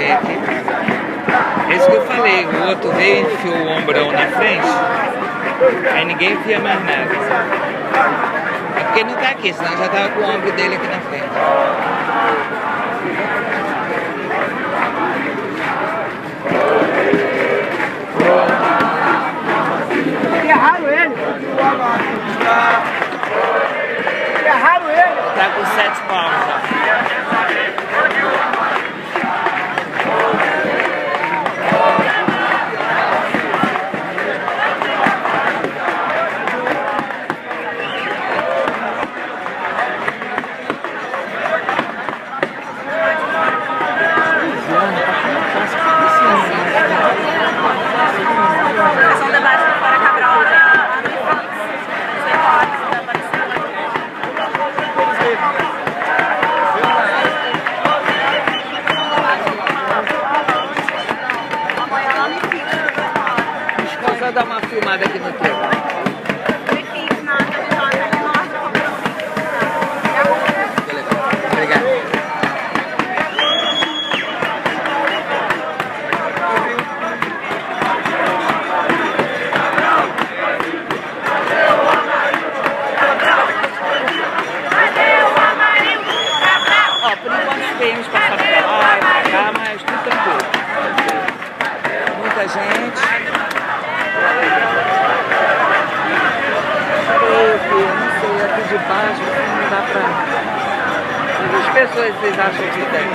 Aqui. Esse que eu falei, o outro veio e enfiou o ombrão na frente, aí ninguém via mais nada. É porque ele não tá aqui, senão já tava com o ombro dele aqui na frente. Erraram ele! Erraram ele! Tá com 7 palmos já. Só dar uma filmada aqui no teu. Obrigado. Ó, por enquanto tem uns passados pra lá e pra cá, mas tudo tranquilo. Muita gente. Não sei, aqui de baixo não dá pra... Quantas pessoas vocês acham que tem?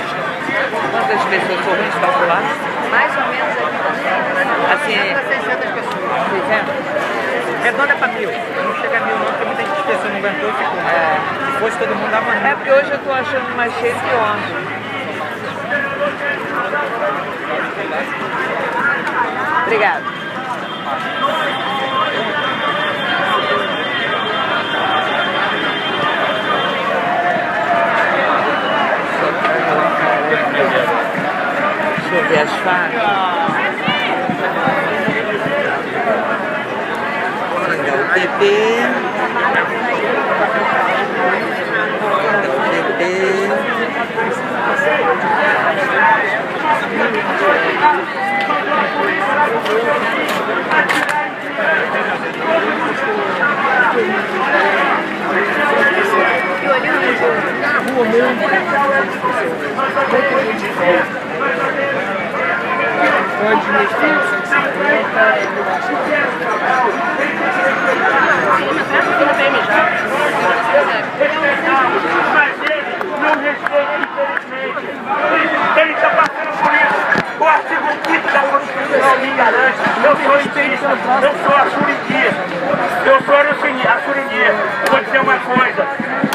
Quantas pessoas correntes passam lá? Mais ou menos aqui Assim, 60 pessoas. 600? Redonda pra 1000. Não chega a 1000 não, porque muita gente pessoa não aguentou e ficou. Se fosse todo mundo dava mais. É porque hoje eu tô achando mais cheio que ontem. Obrigado. Deixa eu ver as facas. O TP. Na rua mesmo. Pode mexer 150, eu acho Mas ele não respeita, infelizmente. Ele está passando por isso. O artigo 5º da Constituição me garante. Eu sou indígena, eu sou açurindia. Eu sou açurindia. Vou dizer uma coisa.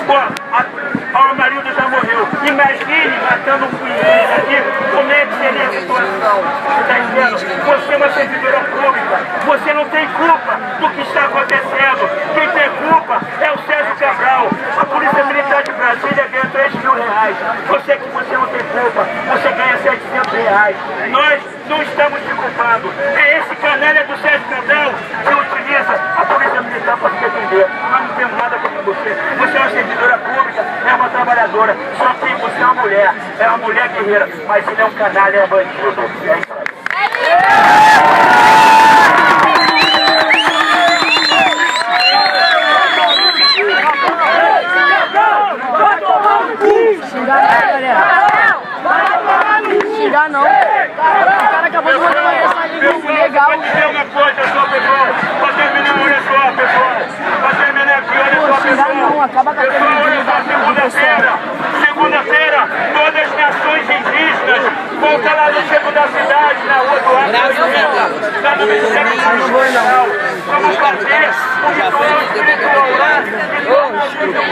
O Amarildo já morreu. Imagine matando um polícia aqui. Como é que seria a situação? Tá entendendo? Você é uma servidora pública. Você não tem culpa do que está acontecendo. Quem tem culpa é o Sérgio Cabral. A Polícia Militar de Brasília ganha R$3.000. Você que você não tem culpa, você ganha R$700. Nós não estamos te culpando. É esse canalha do Sérgio Cabral que utiliza a Polícia Militar para se defender. Nós não temos nada contra você. Você é uma servidora pública, é uma trabalhadora. Só que você é uma mulher. É uma mulher guerreira. Mas ele é um canalha, é bandido. É isso aí. Xingar não. O cara acabou de mandar uma mensagem legal. Vou dizer uma coisa só, pessoal. Pra terminar, olha só, pessoal. Pra terminar aqui, olha só, pessoal. Não, acaba com a Pessoal, olha só, segunda-feira, todas as nações da cidade, na rua do Arco, Graças a Deus. está no Ministério Social. Vamos fazer o que foi o espírito Holanda, que não